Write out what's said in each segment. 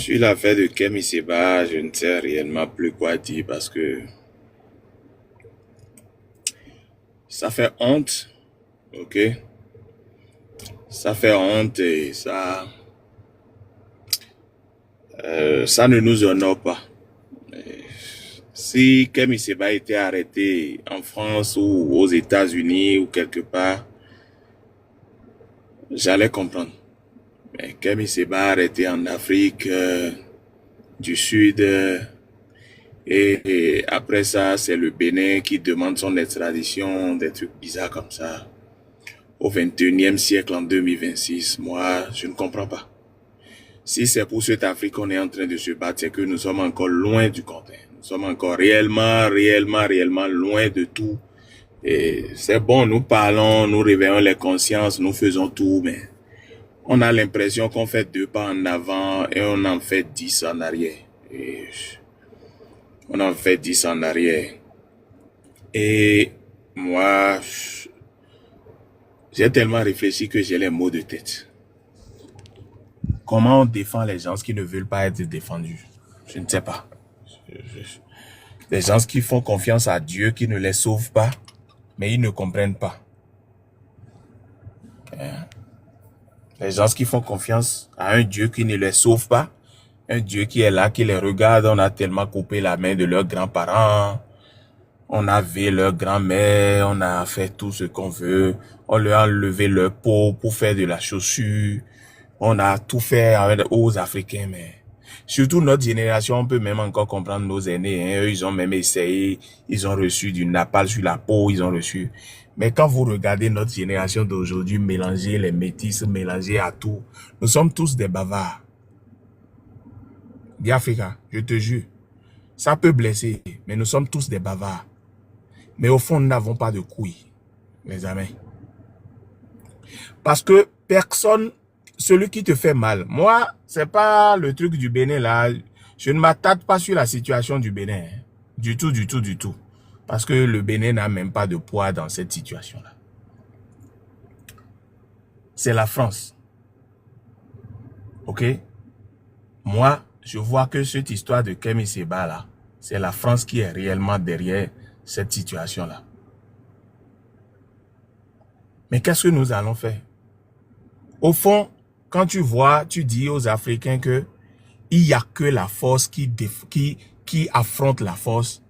Sur l'affaire de Kemi Seba, je ne sais réellement plus quoi dire parce que ça fait honte, ok? Ça fait honte et ça ne nous honore pas. Si Kemi Seba était arrêté en France ou aux États-Unis ou quelque part, j'allais comprendre. Mais Kemi Seba arrêté en Afrique du Sud et après ça, c'est le Bénin qui demande son extradition, des trucs bizarres comme ça. Au 21e siècle, en 2026, moi, je ne comprends pas. Si c'est pour cette Afrique qu'on est en train de se battre, c'est que nous sommes encore loin du compte. Nous sommes encore réellement loin de tout. Et c'est bon, nous parlons, nous réveillons les consciences, nous faisons tout, mais on a l'impression qu'on fait 2 pas en avant et on en fait 10 en arrière. Et on en fait 10 en arrière. Et moi, j'ai tellement réfléchi que j'ai les mots de tête. Comment on défend les gens qui ne veulent pas être défendus? Je ne sais pas. Les gens qui font confiance à Dieu, qui ne les sauve pas, mais ils ne comprennent pas. Les gens qui font confiance à un Dieu qui ne les sauve pas, un Dieu qui est là, qui les regarde. On a tellement coupé la main de leurs grands-parents, on a vu leur grand-mère, on a fait tout ce qu'on veut, on leur a enlevé leur peau pour faire de la chaussure, on a tout fait aux Africains, mais surtout notre génération, on peut même encore comprendre nos aînés, hein. Eux, ils ont même essayé, ils ont reçu du napalm sur la peau, ils ont reçu. Mais quand vous regardez notre génération d'aujourd'hui, mélanger les métis, mélanger à tout, nous sommes tous des bavards. Biafrika, je te jure, ça peut blesser, mais nous sommes tous des bavards. Mais au fond, nous n'avons pas de couilles, mes amis. Parce que personne, celui qui te fait mal, moi, c'est pas le truc du Bénin là, je ne m'attarde pas sur la situation du Bénin. Hein. Du tout. Parce que le Bénin n'a même pas de poids dans cette situation-là. C'est la France. Ok? Moi, je vois que cette histoire de Kemi Seba là, c'est la France qui est réellement derrière cette situation-là. Mais qu'est-ce que nous allons faire? Au fond, quand tu vois, tu dis aux Africains que il n'y a que la force qui affronte la force.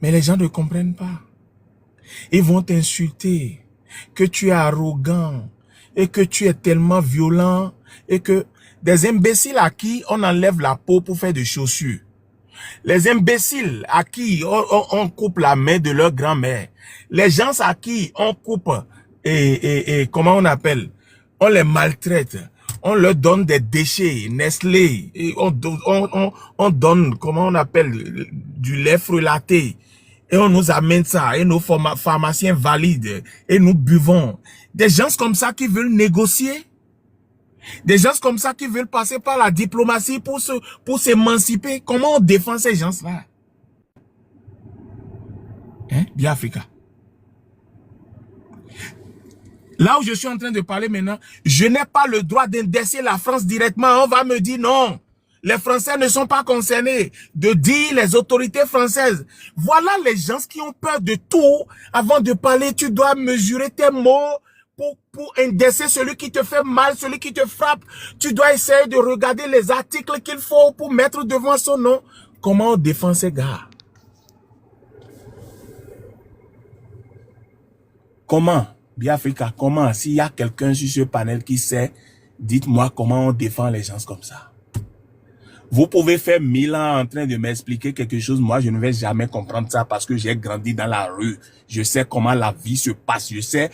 Mais les gens ne comprennent pas. Ils vont t'insulter, que tu es arrogant et que tu es tellement violent et que des imbéciles à qui on enlève la peau pour faire des chaussures. Les imbéciles à qui on coupe la main de leur grand-mère. Les gens à qui on coupe et comment on appelle? On les maltraite. On leur donne des déchets, Nestlé. Et on donne, comment on appelle, du lait frelaté. Et on nous amène ça. Et nos pharmaciens valident. Et nous buvons. Des gens comme ça qui veulent négocier. Des gens comme ça qui veulent passer par la diplomatie pour s'émanciper. Comment on défend ces gens-là? Hein, Biafrika. Là où je suis en train de parler maintenant, je n'ai pas le droit d'indexer la France directement. On va me dire non. Les Français ne sont pas concernés. De dire les autorités françaises. Voilà les gens qui ont peur de tout. Avant de parler, tu dois mesurer tes mots pour indexer celui qui te fait mal, celui qui te frappe. Tu dois essayer de regarder les articles qu'il faut pour mettre devant son nom. Comment on défend ces gars? Comment? Biafrika, comment? S'il y a quelqu'un sur ce panel qui sait, dites-moi comment on défend les gens comme ça. Vous pouvez faire 1000 ans en train de m'expliquer quelque chose. Moi, je ne vais jamais comprendre ça parce que j'ai grandi dans la rue. Je sais comment la vie se passe. Je sais,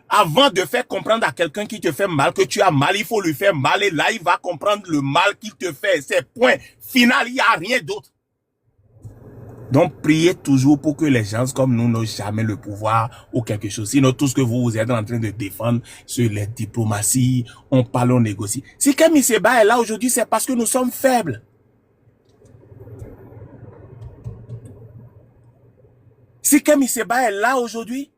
avant de faire comprendre à quelqu'un qui te fait mal que tu as mal, il faut lui faire mal. Et là, il va comprendre le mal qu'il te fait. C'est point final, il n'y a rien d'autre. Donc, priez toujours pour que les gens comme nous n'ont jamais le pouvoir ou quelque chose. Sinon, tout ce que vous êtes en train de défendre sur les diplomaties, on parle, on négocie. Si Kemi Seba est là aujourd'hui, c'est parce que nous sommes faibles. Si Kemi Seba est là aujourd'hui,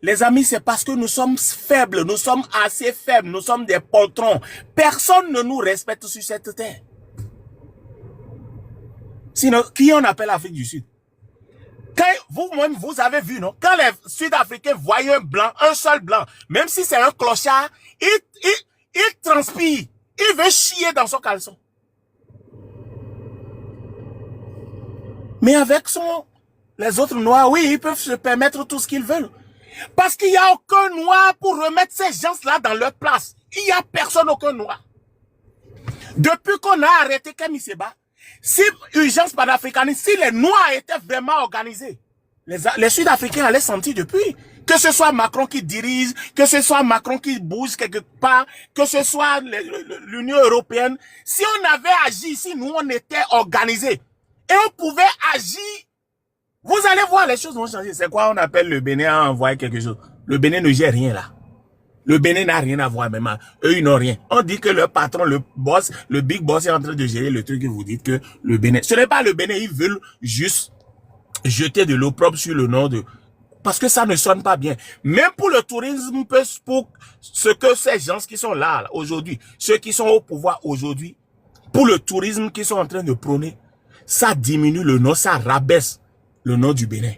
les amis, c'est parce que nous sommes faibles. Nous sommes assez faibles. Nous sommes des poltrons. Personne ne nous respecte sur cette terre. Sinon, qui on appelle l'Afrique du Sud? Quand vous-même, vous avez vu, non? Quand les Sud-Africains voient un blanc, un seul blanc, même si c'est un clochard, il transpire. Il veut chier dans son caleçon. Mais avec les autres noirs, oui, ils peuvent se permettre tout ce qu'ils veulent. Parce qu'il n'y a aucun noir pour remettre ces gens-là dans leur place. Il n'y a personne, aucun noir. Depuis qu'on a arrêté Kemi Seba, si urgence panafricaniste, si les noirs étaient vraiment organisés, les Sud-Africains allaient sentir depuis. Que ce soit Macron qui dirige, que ce soit Macron qui bouge quelque part, que ce soit l'Union européenne. Si on avait agi, si nous on était organisés, et on pouvait agir, vous allez voir, les choses vont changer. C'est quoi on appelle le Bénin à envoyer quelque chose? Le Bénin ne gère rien là. Le Bénin n'a rien à voir même. Eux, ils n'ont rien. On dit que le patron, le boss, le big boss est en train de gérer le truc et vous dites que le Bénin. Ce n'est pas le Bénin, ils veulent juste jeter de l'eau propre sur le nom de... Parce que ça ne sonne pas bien. Même pour le tourisme, pour ce que ces gens qui sont là aujourd'hui, ceux qui sont au pouvoir aujourd'hui, pour le tourisme qu'ils sont en train de prôner, ça diminue le nom, ça rabaisse le nom du Bénin.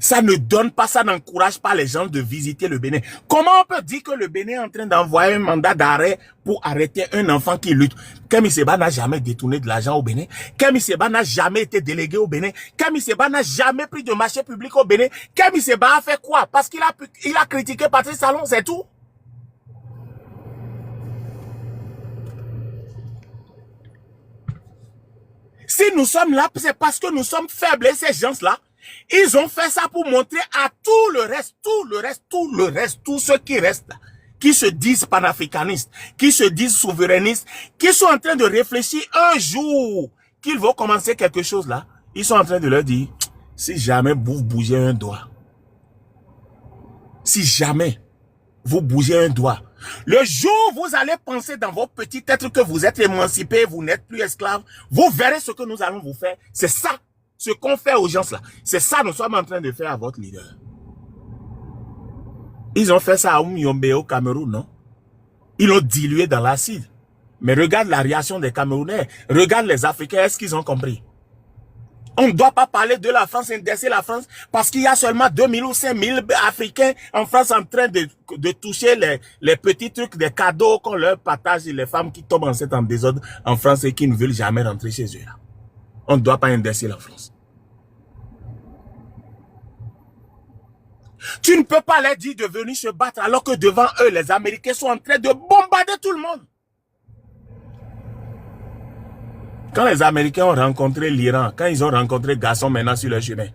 Ça ne donne pas, ça n'encourage pas les gens de visiter le Bénin. Comment on peut dire que le Bénin est en train d'envoyer un mandat d'arrêt pour arrêter un enfant qui lutte? Kemi Seba n'a jamais détourné de l'argent au Bénin. Kemi Seba n'a jamais été délégué au Bénin. Kemi Seba n'a jamais pris de marché public au Bénin. Kemi Seba a fait quoi? Parce qu'il a critiqué Patrice Talon, c'est tout. Si nous sommes là, c'est parce que nous sommes faibles et ces gens-là, ils ont fait ça pour montrer à tout le reste, tous ceux qui restent là, qui se disent panafricanistes, qui se disent souverainistes, qui sont en train de réfléchir un jour qu'ils vont commencer quelque chose là. Ils sont en train de leur dire, si jamais vous bougez un doigt, si jamais vous bougez un doigt, le jour où vous allez penser dans vos petits têtes que vous êtes émancipés, vous n'êtes plus esclaves, vous verrez ce que nous allons vous faire. C'est ça, ce qu'on fait aux gens là. C'est ça nous sommes en train de faire à votre leader. Ils ont fait ça à Oumyombe au Cameroun, non? Ils l'ont dilué dans l'acide. Mais regarde la réaction des Camerounais. Regarde les Africains, est-ce qu'ils ont compris? On ne doit pas parler de la France, indexer la France, parce qu'il y a seulement 2000 ou 5000 Africains en France en train de toucher les petits trucs, des cadeaux qu'on leur partage, et les femmes qui tombent enceintes en désordre en France et qui ne veulent jamais rentrer chez eux. Là. On ne doit pas indexer la France. Tu ne peux pas leur dire de venir se battre alors que devant eux, les Américains sont en train de bombarder tout le monde. Quand les Américains ont rencontré l'Iran, quand ils ont rencontré Gasson maintenant sur leur chemin,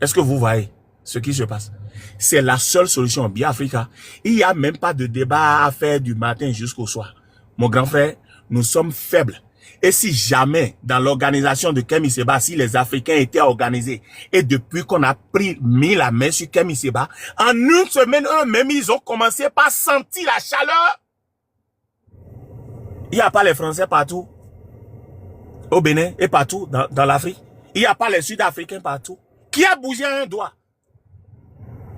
est-ce que vous voyez ce qui se passe? C'est la seule solution. Bien Africa, il n'y a même pas de débat à faire du matin jusqu'au soir. Mon grand frère, nous sommes faibles. Et si jamais, dans l'organisation de Kemi Seba, si les Africains étaient organisés, et depuis qu'on a mis la main sur Kemi Seba, en une semaine, eux-mêmes, ils ont commencé par sentir la chaleur. Il n'y a pas les Français partout. Au Bénin et partout dans l'Afrique. Il n'y a pas les Sud-Africains partout. Qui a bougé un doigt?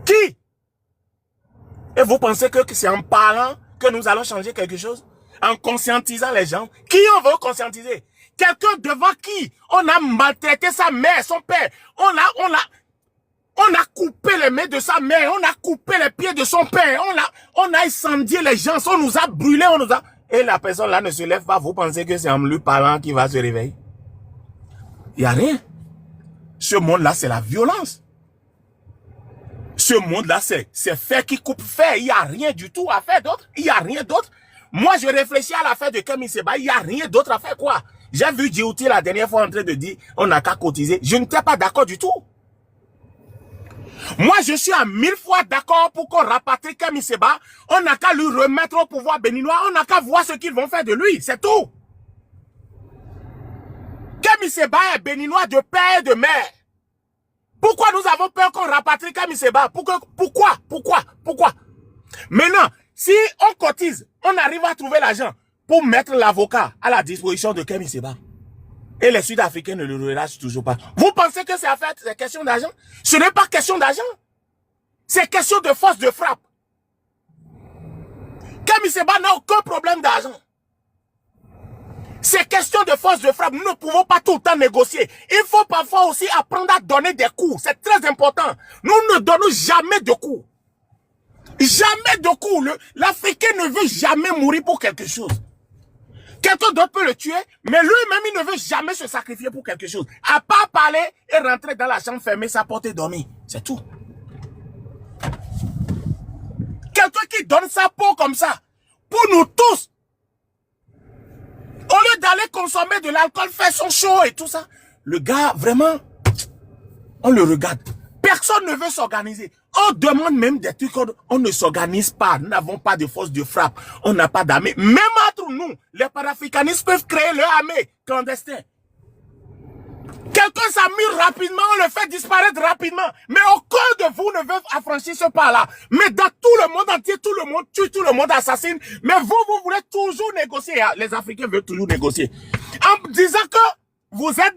Qui? Et vous pensez que c'est en parlant que nous allons changer quelque chose? En conscientisant les gens? Qui on veut conscientiser? Quelqu'un devant qui on a maltraité sa mère, son père. On a coupé les mains de sa mère. On a coupé les pieds de son père. On a incendié les gens. On nous a brûlés. Et la personne là ne se lève pas. Vous pensez que c'est en lui parlant qu'il va se réveiller? Il n'y a rien. Ce monde-là, c'est la violence. Ce monde-là, c'est fait qui coupe fait. Il n'y a rien du tout à faire d'autre. Il n'y a rien d'autre. Moi, je réfléchis à l'affaire de Kemi Seba. Il n'y a rien d'autre à faire, quoi. J'ai vu Djibouti la dernière fois en train de dire on n'a qu'à cotiser. Je n'étais pas d'accord du tout. Moi, je suis à 1000 fois d'accord pour qu'on rapatrie Kemi Seba. On n'a qu'à lui remettre au pouvoir béninois. On n'a qu'à voir ce qu'ils vont faire de lui. C'est tout. Kemi Seba est béninois de père et de mère. Pourquoi nous avons peur qu'on rapatrie Kemi Seba? Pourquoi? Maintenant, si on cotise, on arrive à trouver l'argent pour mettre l'avocat à la disposition de Kemi Seba. Et les Sud-Africains ne le relâchent toujours pas. Vous pensez que c'est question d'argent? Ce n'est pas question d'argent. C'est question de force de frappe. Kemi Seba n'a aucun problème d'argent. C'est question de force de frappe. Nous ne pouvons pas tout le temps négocier. Il faut parfois aussi apprendre à donner des coups. C'est très important. Nous ne donnons jamais de coups. Jamais de coups. L'Africain ne veut jamais mourir pour quelque chose. Quelqu'un d'autre peut le tuer, mais lui-même, il ne veut jamais se sacrifier pour quelque chose. À part parler et rentrer dans la chambre, fermer sa porte et dormir. C'est tout. Quelqu'un qui donne sa peau comme ça, pour nous tous, au lieu d'aller consommer de l'alcool, faire son show et tout ça, le gars, vraiment, on le regarde. Personne ne veut s'organiser. On demande même des trucs, on ne s'organise pas. Nous n'avons pas de force de frappe. On n'a pas d'armée. Même entre nous, les panafricanistes peuvent créer leur armée clandestine. Quelqu'un s'amuse rapidement, on le fait disparaître rapidement. Mais aucun de vous ne veut affranchir ce pas-là. Mais dans tout le monde entier, tout le monde tue, tout le monde assassine. Mais vous voulez toujours négocier. Les Africains veulent toujours négocier. En disant que vous êtes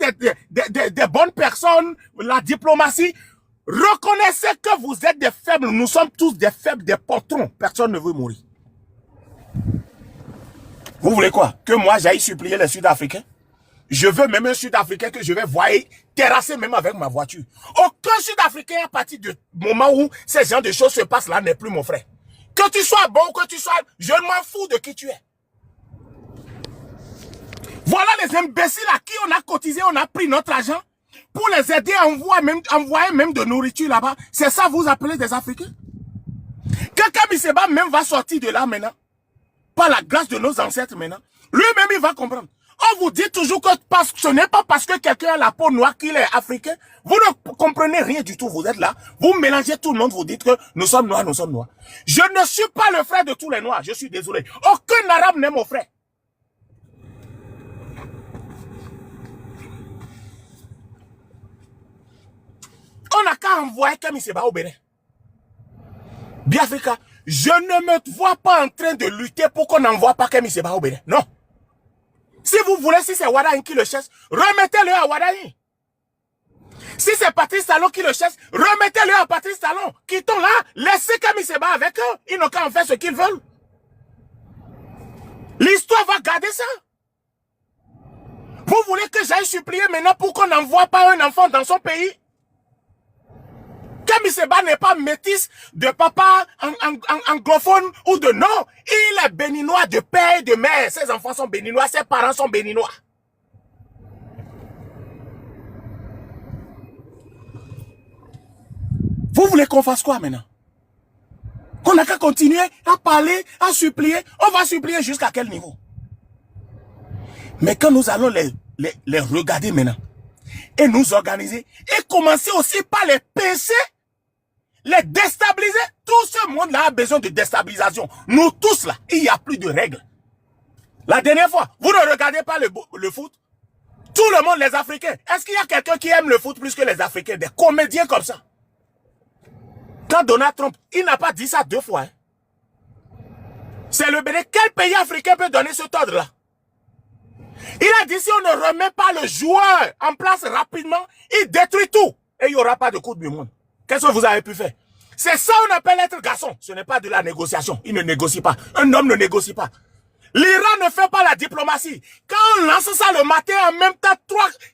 des bonnes personnes, la diplomatie, reconnaissez que vous êtes des faibles. Nous sommes tous des faibles, des patrons. Personne ne veut mourir. Vous voulez quoi? Que moi j'aille supplier les Sud-Africains? Je veux même un Sud-Africain que je vais voir terrasser même avec ma voiture. Aucun Sud-Africain à partir du moment où ces genres de choses se passent là n'est plus mon frère. Que tu sois bon ou que tu sois... Je m'en fous de qui tu es. Voilà les imbéciles à qui on a cotisé, on a pris notre argent pour les aider à envoyer même de nourriture là-bas. C'est ça vous appelez des Africains? Quelqu'un Miseba même va sortir de là maintenant. Par la grâce de nos ancêtres maintenant. Lui-même il va comprendre. On vous dit toujours que ce n'est pas parce que quelqu'un a la peau noire qu'il est africain. Vous ne comprenez rien du tout. Vous êtes là. Vous mélangez tout le monde. Vous dites que nous sommes noirs, nous sommes noirs. Je ne suis pas le frère de tous les noirs. Je suis désolé. Aucun arabe n'est mon frère. On n'a qu'à envoyer Kemi Seba au Bénin. Biafrika, je ne me vois pas en train de lutter pour qu'on n'envoie pas Kemi Seba au Bénin. Non. Si vous voulez, si c'est Wadaï qui le chasse, remettez-le à Wadaï. Si c'est Patrice Talon qui le chasse, remettez-le à Patrice Talon. Quittons là, laissez Kemi Seba avec eux. Ils n'ont qu'à en faire ce qu'ils veulent. L'histoire va garder ça. Vous voulez que j'aille supplier maintenant pour qu'on n'envoie pas un enfant dans son pays? Kemi Seba n'est pas métis de papa anglophone ou de non. Il est béninois de père et de mère. Ses enfants sont béninois, ses parents sont béninois. Vous voulez qu'on fasse quoi maintenant? Qu'on n'a qu'à continuer à parler, à supplier. On va supplier jusqu'à quel niveau? Mais quand nous allons les regarder maintenant et nous organiser et commencer aussi par les pincer, les déstabiliser. Tout ce monde-là a besoin de déstabilisation. Nous tous là, il n'y a plus de règles. La dernière fois, vous ne regardez pas le foot? Tout le monde, les Africains. Est-ce qu'il y a quelqu'un qui aime le foot plus que les Africains? Des comédiens comme ça. Quand Donald Trump, il n'a pas dit ça 2 fois. Hein. C'est le Bénin. Quel pays africain peut donner ce ordre-là? Il a dit si on ne remet pas le joueur en place rapidement, il détruit tout. Et il n'y aura pas de Coupe du Monde. Qu'est-ce que vous avez pu faire? C'est ça qu'on appelle être garçon. Ce n'est pas de la négociation. Il ne négocie pas. Un homme ne négocie pas. L'Iran ne fait pas la diplomatie. Quand on lance ça le matin, en même temps,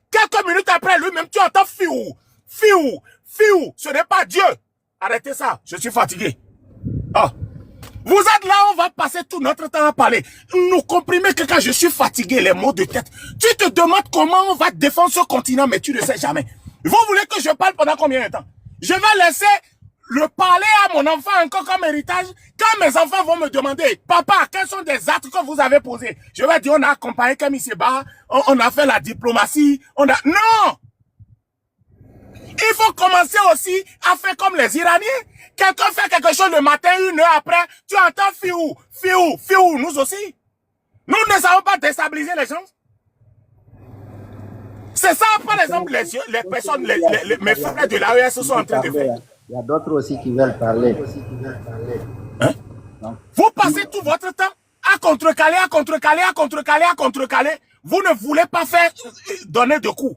quelques minutes après, lui-même, tu entends fiou, fiou, fiou. Ce n'est pas Dieu. Arrêtez ça. Je suis fatigué. Ah. Vous êtes là, on va passer tout notre temps à parler. Nous comprimez que quand je suis fatigué, les mots de tête. Tu te demandes comment on va défendre ce continent, mais tu ne sais jamais. Vous voulez que je parle pendant combien de temps? Je vais laisser le parler à mon enfant encore comme héritage. Quand mes enfants vont me demander, papa, quels sont des actes que vous avez posés? Je vais dire, on a accompagné Kemi Seba, on a fait la diplomatie, Non! Il faut commencer aussi à faire comme les Iraniens. Quelqu'un fait quelque chose le matin, 1 heure après, tu entends fiou, fiou, fiou, nous aussi. Nous ne savons pas déstabiliser les gens. C'est ça, par exemple, les personnes, mes frères de l'AES sont en train de faire. Il y a d'autres aussi qui veulent parler. Hein? Vous passez tout votre temps à contrecaler, à contrecaler, à contrecaler, à contrecaler. Vous ne voulez pas faire donner de coups.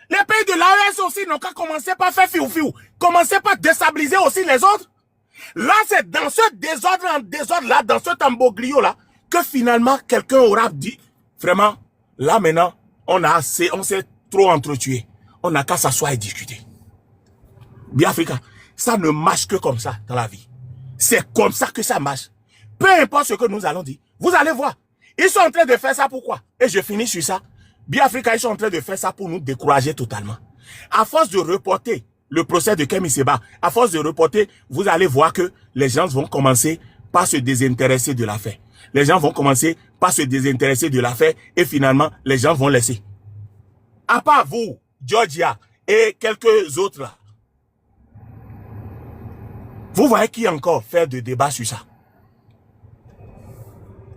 Les pays de l'AES aussi n'ont qu'à commencer par faire fiou-fiou. Commencez par déstabiliser aussi les autres. Là, c'est dans ce désordre, là, dans ce tamboglio là, que finalement, quelqu'un aura dit, vraiment, Là, maintenant, on s'est trop entretué. On n'a qu'à s'asseoir et discuter. Biafrica, ça ne marche que comme ça dans la vie. C'est comme ça que ça marche. Peu importe ce que nous allons dire, vous allez voir. Ils sont en train de faire ça pourquoi? Et je finis sur ça. Biafrica, ils sont en train de faire ça pour nous décourager totalement. À force de reporter le procès de Kemi Seba, à force de reporter, vous allez voir que les gens vont commencer par se désintéresser de l'affaire. Les gens vont commencer par se désintéresser de l'affaire et finalement, les gens vont laisser. À part vous, Georgia et quelques autres là, vous voyez qui encore faire de débat sur ça?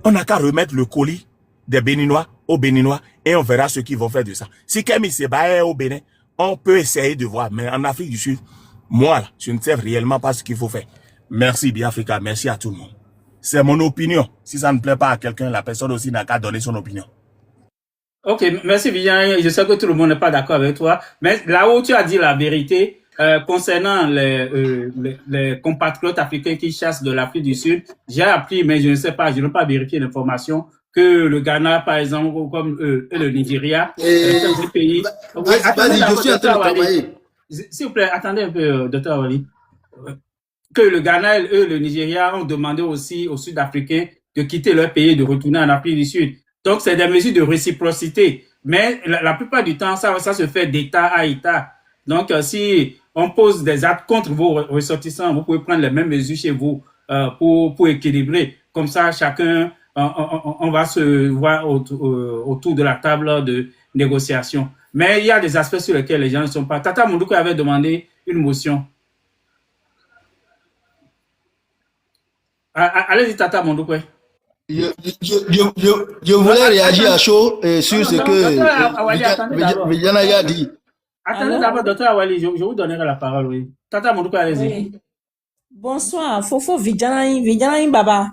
On n'a qu'à remettre le colis des Béninois aux Béninois et on verra ce qu'ils vont faire de ça. Si Kemi Seba est au Bénin, on peut essayer de voir. Mais en Afrique du Sud, moi, là, je ne sais réellement pas ce qu'il faut faire. Merci Biafrica, merci à tout le monde. C'est mon opinion. Si ça ne plaît pas à quelqu'un, la personne aussi n'a qu'à donner son opinion. Ok, merci Vivian. Je sais que tout le monde n'est pas d'accord avec toi, mais là où tu as dit la vérité, concernant les compatriotes africains qui chassent de l'Afrique du Sud, j'ai appris, mais je ne sais pas, je n'ai pas vérifié l'information, que le Ghana, par exemple, comme et le Nigeria, sont des pays... Oui, attendez, Vas-y, je suis en train de travailler. s'il vous plaît, attendez un peu, docteur Awali. Que le Ghana et le Nigeria ont demandé aussi aux Sud-Africains de quitter leur pays et de retourner en Afrique du Sud. Donc, c'est des mesures de réciprocité. Mais la plupart du temps, ça se fait d'État à État. Donc, si on pose des actes contre vos ressortissants, vous pouvez prendre les mêmes mesures chez vous pour équilibrer. Comme ça, chacun, on va se voir autour de la table de négociation. Mais il y a des aspects sur lesquels les gens ne sont pas. Tata Mondoukou avait demandé une motion. Allez-y, Tata Mondoukou. Je voulais réagir à chaud sur ce que Vijana a dit. Attendez d'abord, docteur Awali, je vous donnerai la parole, oui. Tata Mondoukou, allez-y. Oui. Bonsoir, Fofo Vijana Baba.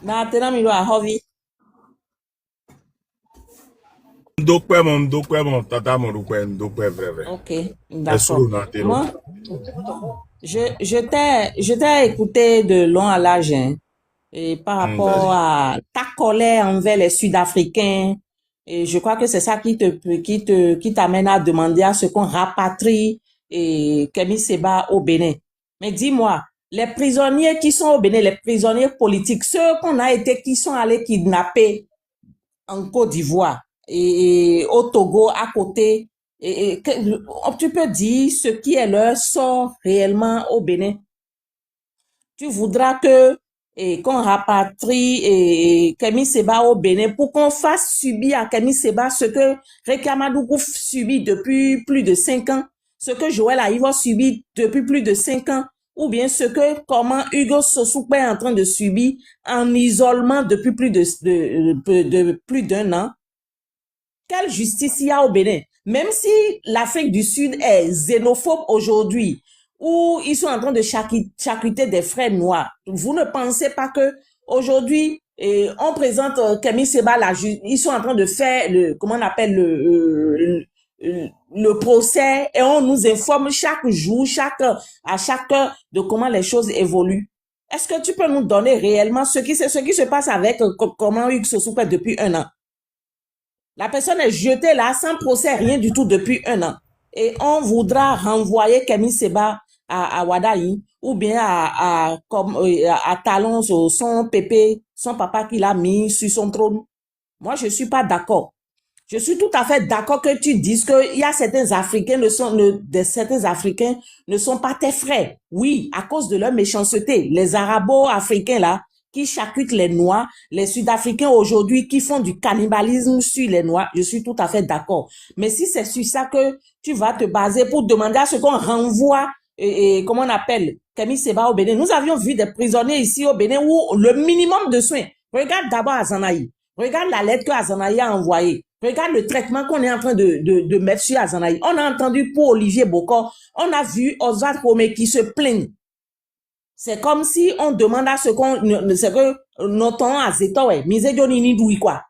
Na tena milo a hovi. Tata Mondoukou, vrai. Ok, d'accord. Moi, je t'ai écouté de long à large, hein, et par rapport à ta colère envers les Sud-Africains. Et je crois que c'est ça qui t'amène à demander à ce qu'on rapatrie Kemi Seba au Bénin. Mais dis-moi, les prisonniers qui sont au Bénin, les prisonniers politiques, ceux qui sont allés kidnapper en Côte d'Ivoire et au Togo à côté, tu peux dire ce qui est leur sort réellement au Bénin. Tu voudras qu'on rapatrie Kemi Seba au Bénin pour qu'on fasse subir à Kemi Seba ce que Réki Amadou subit depuis plus de 5 ans, ce que Joël Aïvo subit depuis plus de 5 ans, ou bien comment Hugo Sossoukpe est en train de subir en isolement depuis plus plus d'un an. Quelle justice il y a au Bénin? Même si l'Afrique du Sud est xénophobe aujourd'hui, où ils sont en train de charcuter des frères noirs, vous ne pensez pas que aujourd'hui, on présente Kemi Seba, ils sont en train de faire comment on appelle le procès, et on nous informe chaque jour, à chaque heure de comment les choses évoluent. Est-ce que tu peux nous donner réellement ce qui se passe avec comment Hugues Sossoukpe depuis un an? La personne est jetée là sans procès, rien du tout depuis un an. Et on voudra renvoyer Kemi Seba à Wadaï ou bien à Talon, son pépé, son papa qui l'a mis sur son trône. Moi, je suis pas d'accord. Je suis tout à fait d'accord que tu dises qu'il y a certains Africains certains Africains ne sont pas tes frères. Oui, à cause de leur méchanceté. Les Arabo-Africains là, qui charcutent les Noirs, les Sud-Africains aujourd'hui qui font du cannibalisme sur les Noirs, je suis tout à fait d'accord. Mais si c'est sur ça que tu vas te baser pour demander à ce qu'on renvoie, comment on appelle, Kemi Seba au Bénin. Nous avions vu des prisonniers ici au Bénin où le minimum de soins. Regarde d'abord Azanaï. Regarde la lettre que Azanaï a envoyée. Regarde le traitement qu'on est en train de mettre sur Azanaï. On a entendu pour Olivier Bokor, on a vu Oswald Romé qui se plaignent. C'est comme si on demande à ce c'est que notons à Zeto, mise Johnny ni doui quoi.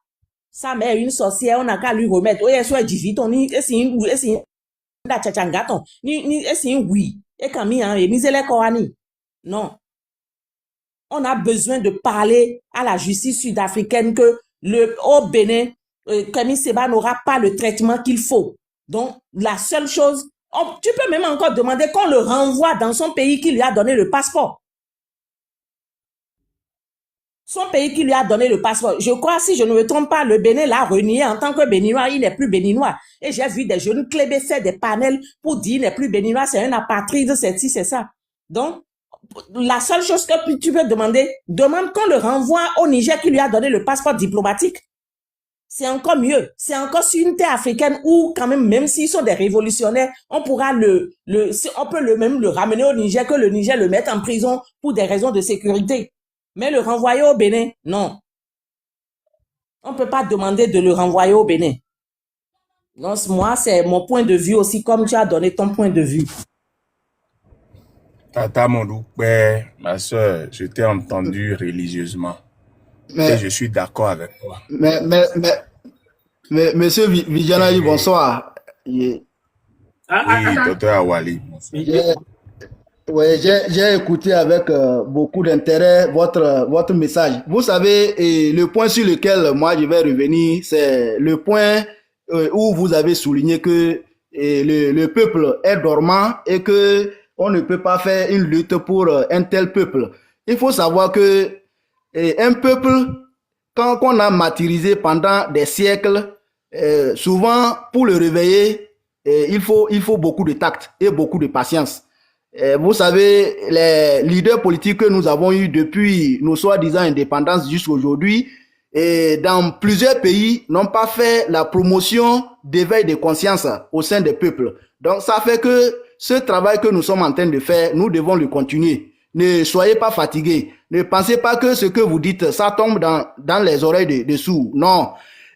Sa mère une sorcière, on n'a qu'à lui remettre. Oui, elle soit diviton, ni, esi, da tchatchangaton, ni, esi, oui. Et quand mise les korani. Non. On a besoin de parler à la justice sud-africaine que au Bénin, Kami Seba n'aura pas le traitement qu'il faut. Donc, la seule chose, tu peux même encore demander qu'on le renvoie dans son pays qui lui a donné le passeport. Son pays qui lui a donné le passeport. Je crois, si je ne me trompe pas, le Bénin l'a renié en tant que béninois. Il n'est plus béninois. Et j'ai vu des jeunes clébés faire des panels pour dire il n'est plus béninois, c'est un apatride, c'est ci, c'est ça. Donc, la seule chose que tu peux demander, demande qu'on le renvoie au Niger qui lui a donné le passeport diplomatique. C'est encore mieux. C'est encore sur une terre africaine où, quand même s'ils sont des révolutionnaires, on pourra on peut même le ramener au Niger, que le Niger le mette en prison pour des raisons de sécurité. Mais le renvoyer au Bénin, non. On ne peut pas demander de le renvoyer au Bénin. Donc, moi, c'est mon point de vue aussi, comme tu as donné ton point de vue. Tata Mondou, ma soeur, je t'ai entendu religieusement. Et je suis d'accord avec toi. Mais Monsieur Vijanayi, bonsoir. Oui, docteur Awali. Oui, j'ai écouté avec beaucoup d'intérêt votre message. Vous savez, le point sur lequel moi je vais revenir, c'est le point où vous avez souligné que le peuple est dormant et que on ne peut pas faire une lutte pour un tel peuple. Il faut savoir que un peuple, quand on a martyrisé pendant des siècles, souvent pour le réveiller, il faut beaucoup de tact et beaucoup de patience. Vous savez, les leaders politiques que nous avons eus depuis nos soi-disant indépendances jusqu'à aujourd'hui, et dans plusieurs pays, n'ont pas fait la promotion d'éveil de conscience au sein des peuples. Donc, ça fait que ce travail que nous sommes en train de faire, nous devons le continuer. Ne soyez pas fatigués. Ne pensez pas que ce que vous dites, ça tombe dans les oreilles de sourds. Non.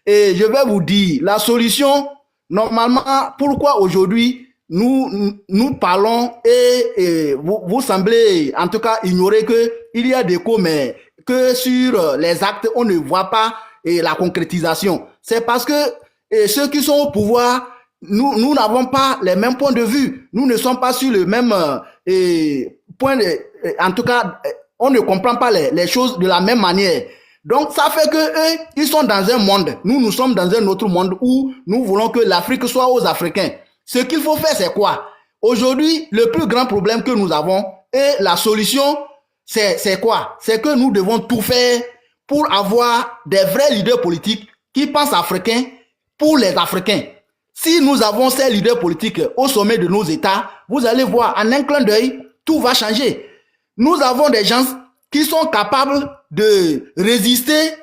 Et je vais vous dire, la solution, normalement, pourquoi aujourd'hui, nous parlons et vous semblez en tout cas ignorer que il y a des cas, mais que sur les actes, on ne voit pas la concrétisation. C'est parce que ceux qui sont au pouvoir, nous n'avons pas les mêmes points de vue. Nous ne sommes pas sur le même point. En tout cas, on ne comprend pas les choses de la même manière. Donc, ça fait que eux, ils sont dans un monde. Nous sommes dans un autre monde où nous voulons que l'Afrique soit aux Africains. Ce qu'il faut faire, c'est quoi? Aujourd'hui, le plus grand problème que nous avons et la solution, c'est quoi? C'est que nous devons tout faire pour avoir des vrais leaders politiques qui pensent africains pour les Africains. Si nous avons ces leaders politiques au sommet de nos États, vous allez voir, en un clin d'œil, tout va changer. Nous avons des gens qui sont capables de résister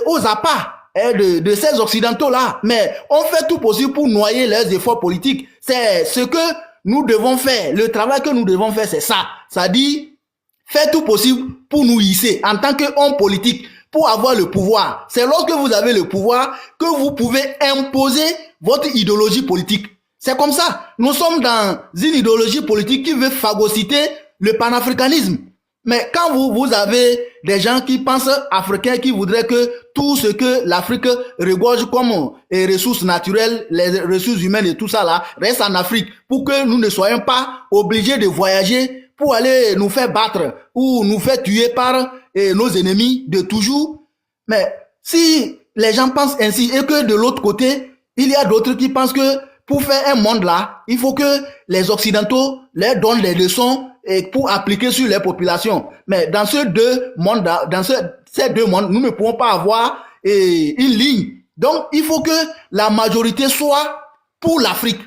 aux appâts de ces Occidentaux-là. Mais on fait tout possible pour noyer leurs efforts politiques. C'est ce que nous devons faire. Le travail que nous devons faire, c'est ça. Ça dit, faire tout possible pour nous hisser en tant qu'homme politique, pour avoir le pouvoir. C'est lorsque vous avez le pouvoir que vous pouvez imposer votre idéologie politique. C'est comme ça. Nous sommes dans une idéologie politique qui veut phagocyter le panafricanisme. Mais quand vous avez des gens qui pensent africains, qui voudraient que tout ce que l'Afrique regorge comme ressources naturelles, les ressources humaines et tout ça là, reste en Afrique pour que nous ne soyons pas obligés de voyager pour aller nous faire battre ou nous faire tuer par nos ennemis de toujours. Mais si les gens pensent ainsi et que de l'autre côté, il y a d'autres qui pensent que pour faire un monde là, il faut que les Occidentaux leur donnent des leçons et pour appliquer sur les populations. Mais dans ces deux mondes, nous ne pouvons pas avoir une ligne. Donc, il faut que la majorité soit pour l'Afrique.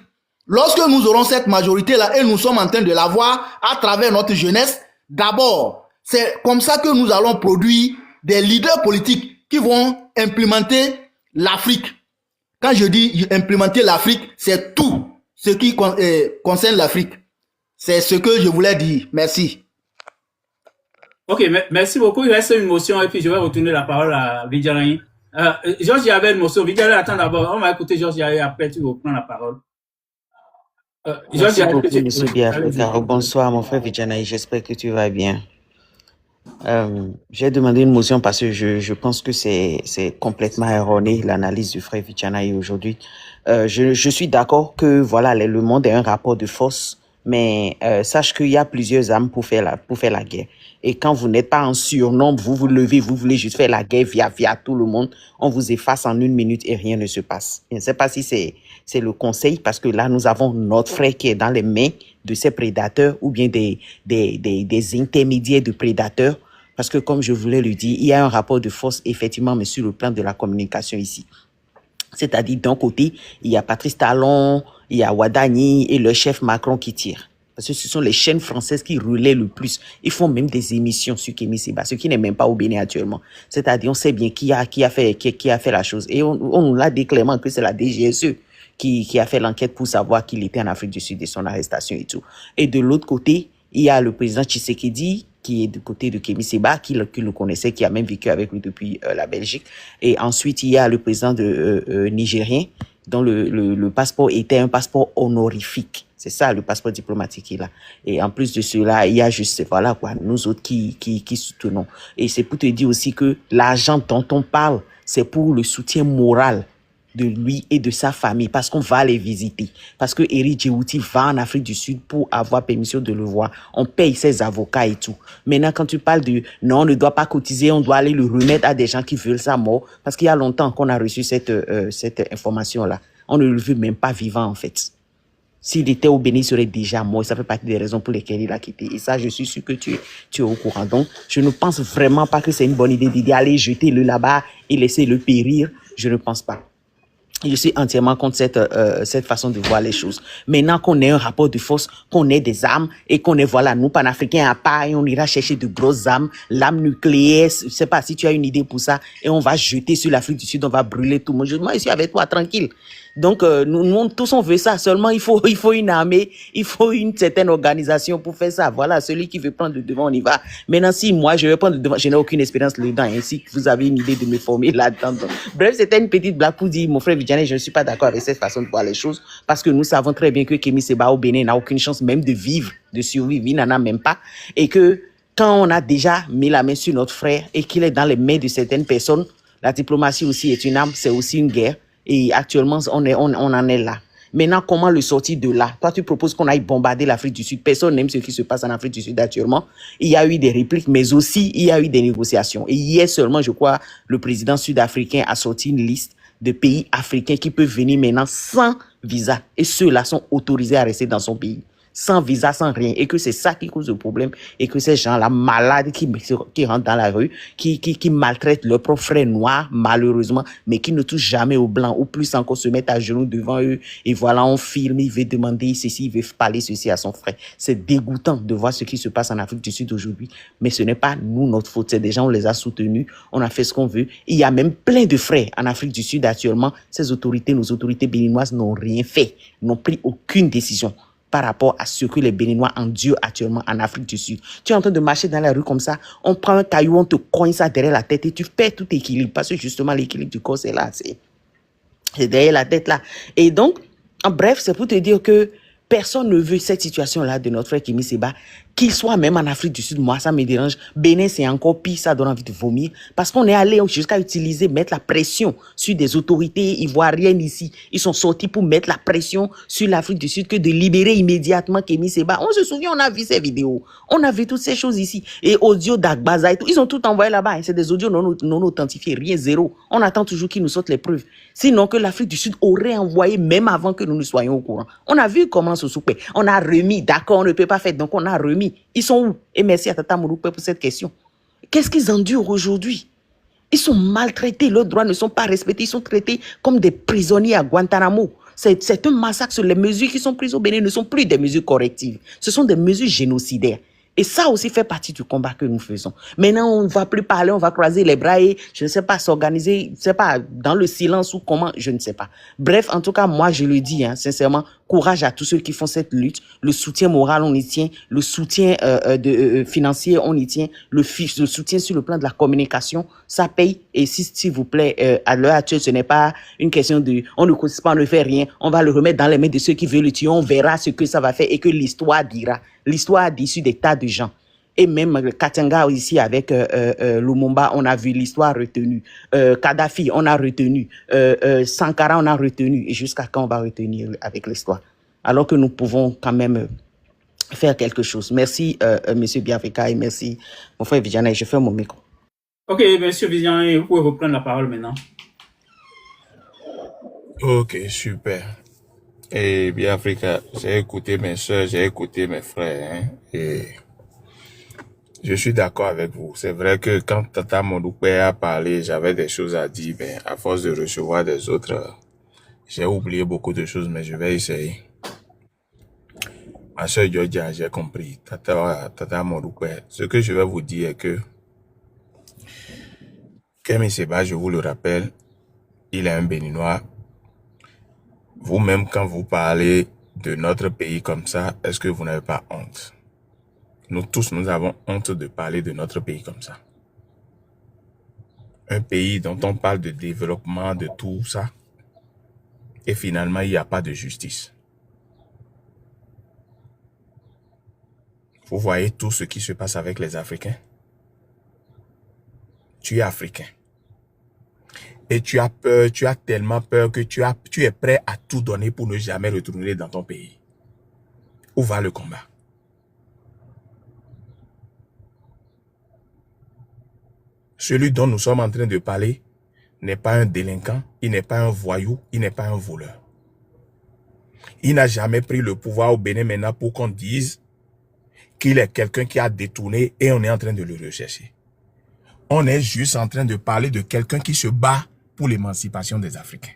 Lorsque nous aurons cette majorité-là, et nous sommes en train de l'avoir à travers notre jeunesse, d'abord, c'est comme ça que nous allons produire des leaders politiques qui vont implémenter l'Afrique. Quand je dis implémenter l'Afrique, c'est tout ce qui concerne l'Afrique. C'est ce que je voulais dire. Merci. Ok, merci beaucoup. Il reste une motion et puis je vais retourner la parole à Vijanayi. Georges, il y avait une motion. Vijanayi, attends d'abord. On va écouter Georges et après tu reprends la parole. Merci beaucoup, M. Biafra. Bonsoir, mon frère Vijanayi. J'espère que tu vas bien. J'ai demandé une motion parce que je pense que c'est complètement erroné l'analyse du frère Vijanayi aujourd'hui. Je suis d'accord que voilà, le monde est un rapport de force, mais sache qu'il y a plusieurs armes pour faire la guerre. Et quand vous n'êtes pas en surnombre, vous vous levez, vous voulez juste faire la guerre via tout le monde, on vous efface en 1 minute et rien ne se passe. Je ne sais pas si c'est le conseil, parce que là, nous avons notre frère qui est dans les mains de ces prédateurs ou bien des intermédiaires de prédateurs. Parce que, comme je voulais le dire, il y a un rapport de force, effectivement, mais sur le plan de la communication ici. C'est-à-dire, d'un côté, il y a Patrice Talon, il y a Ouadani et le chef Macron qui tirent. Parce que ce sont les chaînes françaises qui relaient le plus. Ils font même des émissions sur Kémy Séba, ce qui n'est même pas au Bénin actuellement. C'est-à-dire, on sait bien qui a fait la chose. Et on l'a dit clairement que c'est la DGSE qui a fait l'enquête pour savoir qu'il était en Afrique du Sud et son arrestation et tout. Et de l'autre côté, il y a le président Tshisekedi, qui est du côté de Kémy Séba, qui le connaissait, qui a même vécu avec lui depuis la Belgique. Et ensuite, il y a le président nigérien, dont le passeport était un passeport honorifique. C'est ça, le passeport diplomatique qui est là. Et en plus de cela, il y a juste, voilà quoi, nous autres qui soutenons. Et c'est pour te dire aussi que l'argent dont on parle, c'est pour le soutien moral de lui et de sa famille, parce qu'on va les visiter. Parce que Eri Djibouti va en Afrique du Sud pour avoir permission de le voir. On paye ses avocats et tout. Maintenant, quand tu parles de non, on ne doit pas cotiser, on doit aller le remettre à des gens qui veulent sa mort, parce qu'il y a longtemps qu'on a reçu cette information-là. On ne le veut même pas vivant, en fait. S'il était au Bénin, il serait déjà mort. Ça fait partie des raisons pour lesquelles il a quitté. Et ça, je suis sûr que tu es au courant. Donc, je ne pense vraiment pas que c'est une bonne idée d'y aller jeter le là-bas et laisser le périr. Je ne pense pas. Je suis entièrement contre cette façon de voir les choses. Maintenant qu'on ait un rapport de force, qu'on ait des armes et qu'on ait, voilà, nous, panafricains à part, et on ira chercher de grosses armes, l'arme nucléaire, je sais pas si tu as une idée pour ça, et on va jeter sur l'Afrique du Sud, on va brûler tout le monde. Moi, je suis avec toi, tranquille. Donc, nous tous, on veut ça. Seulement, il faut une armée, il faut une certaine organisation pour faire ça. Voilà, celui qui veut prendre le devant, on y va. Maintenant, si moi, je vais prendre le devant, je n'ai aucune expérience là-dedans, ainsi que vous avez une idée de me former là-dedans. Bref, c'était une petite blague pour dire, mon frère Vidjane, je ne suis pas d'accord avec cette façon de voir les choses, parce que nous savons très bien que Kémy Séba au Bénin n'a aucune chance même de vivre, de survivre, il n'en a même pas. Et que quand on a déjà mis la main sur notre frère et qu'il est dans les mains de certaines personnes, la diplomatie aussi est une arme, c'est aussi une guerre. Et actuellement, on en est là. Maintenant, comment le sortir de là? Toi, tu proposes qu'on aille bombarder l'Afrique du Sud. Personne n'aime ce qui se passe en Afrique du Sud actuellement. Il y a eu des répliques, mais aussi, il y a eu des négociations. Et hier seulement, je crois, le président sud-africain a sorti une liste de pays africains qui peuvent venir maintenant sans visa. Et ceux-là sont autorisés à rester dans son pays. Sans visa, sans rien. Et que c'est ça qui cause le problème. Et que ces gens-là, malades, qui rentrent dans la rue, qui maltraitent leurs propres frères noirs, malheureusement, mais qui ne touchent jamais aux blancs, ou plus encore se mettent à genoux devant eux. Et voilà, on filme, il veut demander ceci, il veut parler ceci à son frère. C'est dégoûtant de voir ce qui se passe en Afrique du Sud aujourd'hui. Mais ce n'est pas nous, notre faute. C'est des gens, on les a soutenus, on a fait ce qu'on veut. Il y a même plein de frères en Afrique du Sud actuellement. Ces autorités, nos autorités béninoises n'ont rien fait, n'ont pris aucune décision par rapport à ce que les Béninois endurent actuellement en Afrique du Sud. Tu es en train de marcher dans la rue comme ça, on prend un caillou, on te cogne ça derrière la tête et tu perds tout équilibre, parce que justement l'équilibre du corps c'est là, c'est derrière la tête là. Et donc, en bref, c'est pour te dire que personne ne veut cette situation-là de notre frère Kémy Séba, qu'il soit même en Afrique du Sud. Moi, ça me dérange. Bénin, c'est encore pire, ça donne envie de vomir. Parce qu'on est allé jusqu'à mettre la pression sur des autorités ivoiriennes ici. Ils sont sortis pour mettre la pression sur l'Afrique du Sud que de libérer immédiatement Kémy Séba. On se souvient, on a vu ces vidéos. On a vu toutes ces choses ici. Et audio d'Agbaza et tout. Ils ont tout envoyé là-bas. C'est des audios non authentifiés, rien, zéro. On attend toujours qu'ils nous sortent les preuves. Sinon que l'Afrique du Sud aurait envoyé même avant que nous ne soyons au courant. On a vu comment se souper. On a remis, d'accord, on ne peut pas faire, donc on a remis. Ils sont où? Et merci à Tata Mouroupe pour cette question. Qu'est-ce qu'ils endurent aujourd'hui? Ils sont maltraités, leurs droits ne sont pas respectés, ils sont traités comme des prisonniers à Guantanamo. C'est un massacre. Les mesures qui sont prises au Bénin ne sont plus des mesures correctives. Ce sont des mesures génocidaires. Et ça aussi fait partie du combat que nous faisons. Maintenant, on ne va plus parler, on va croiser les bras et, je ne sais pas, s'organiser, je ne sais pas, dans le silence ou comment, je ne sais pas. Bref, en tout cas, moi, je le dis, sincèrement, courage à tous ceux qui font cette lutte. Le soutien moral, on y tient. Le soutien financier, on y tient. Le soutien sur le plan de la communication, ça paye. Et s'il vous plaît, à l'heure actuelle, ce n'est pas une question de, on ne cause pas, on ne fait rien. On va le remettre dans les mains de ceux qui veulent le tuer. On verra ce que ça va faire et que l'histoire dira. L'histoire a déçu des tas de gens. Et même Katanga ici avec Lumumba, on a vu l'histoire retenue. Kadhafi, on a retenu. Sankara, on a retenu. Et jusqu'à quand on va retenir avec l'histoire? Alors que nous pouvons quand même faire quelque chose. Merci, Monsieur Biafrika, et merci, mon frère Vijana, et je ferme mon micro. Ok, monsieur Vivian, vous pouvez reprendre la parole maintenant. Ok, super. Et bien, Africa, j'ai écouté mes soeurs, j'ai écouté mes frères, hein, et je suis d'accord avec vous. C'est vrai que quand Tata Mondoupe a parlé, j'avais des choses à dire, mais à force de recevoir des autres, j'ai oublié beaucoup de choses, mais je vais essayer. Ma soeur Georgia, j'ai compris. Tata Mondoupe, ce que je vais vous dire est que Kemi Seba, je vous le rappelle, il est un Béninois. Vous-même, quand vous parlez de notre pays comme ça, est-ce que vous n'avez pas honte? Nous tous, nous avons honte de parler de notre pays comme ça. Un pays dont on parle de développement, de tout ça, et finalement, il n'y a pas de justice. Vous voyez tout ce qui se passe avec les Africains? Tu es Africain. Et tu as peur, tu as tellement peur que tu es prêt à tout donner pour ne jamais retourner dans ton pays. Où va le combat? Celui dont nous sommes en train de parler n'est pas un délinquant, il n'est pas un voyou, il n'est pas un voleur. Il n'a jamais pris le pouvoir au Bénin maintenant pour qu'on dise qu'il est quelqu'un qui a détourné et on est en train de le rechercher. On est juste en train de parler de quelqu'un qui se bat pour l'émancipation des Africains.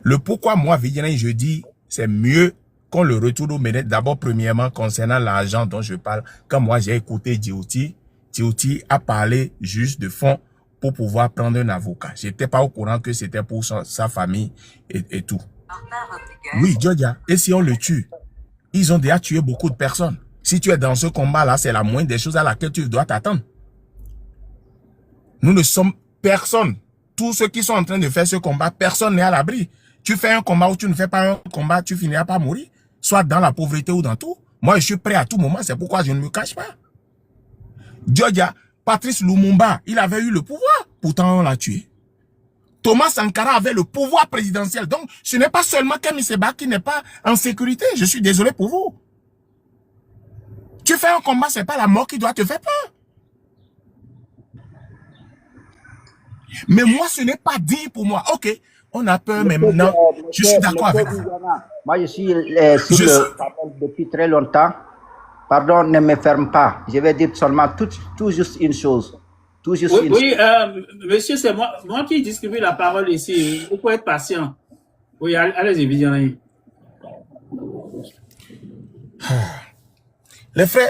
Le pourquoi moi, Viviane, je dis, c'est mieux qu'on le retourne au Bénin. D'abord, premièrement, concernant l'argent dont je parle, quand moi j'ai écouté Djouti a parlé juste de fonds pour pouvoir prendre un avocat. Je n'étais pas au courant que c'était pour sa famille et tout. Oui, Georgia, et si on le tue? Ils ont déjà tué beaucoup de personnes. Si tu es dans ce combat-là, c'est la moindre des choses à laquelle tu dois t'attendre. Nous ne sommes personne. Tous ceux qui sont en train de faire ce combat, personne n'est à l'abri. Tu fais un combat ou tu ne fais pas un combat, tu finiras par mourir. Soit dans la pauvreté ou dans tout. Moi, je suis prêt à tout moment. C'est pourquoi je ne me cache pas. Georgia, Patrice Lumumba, il avait eu le pouvoir. Pourtant, on l'a tué. Thomas Sankara avait le pouvoir présidentiel. Donc, ce n'est pas seulement Kemi Seba qui n'est pas en sécurité. Je suis désolé pour vous. Tu fais un combat, c'est pas la mort qui doit te faire peur. Mais moi, ce n'est pas digne pour moi. Ok, on a peur, mais maintenant, je suis d'accord avec vous. Moi, je suis sur le panel depuis très longtemps. Pardon, ne me ferme pas. Je vais dire seulement tout juste une chose. Tout juste une chose. Monsieur, c'est moi qui distribue la parole ici. Vous pouvez être patient. Oui, allez-y, Viviane. Les frères,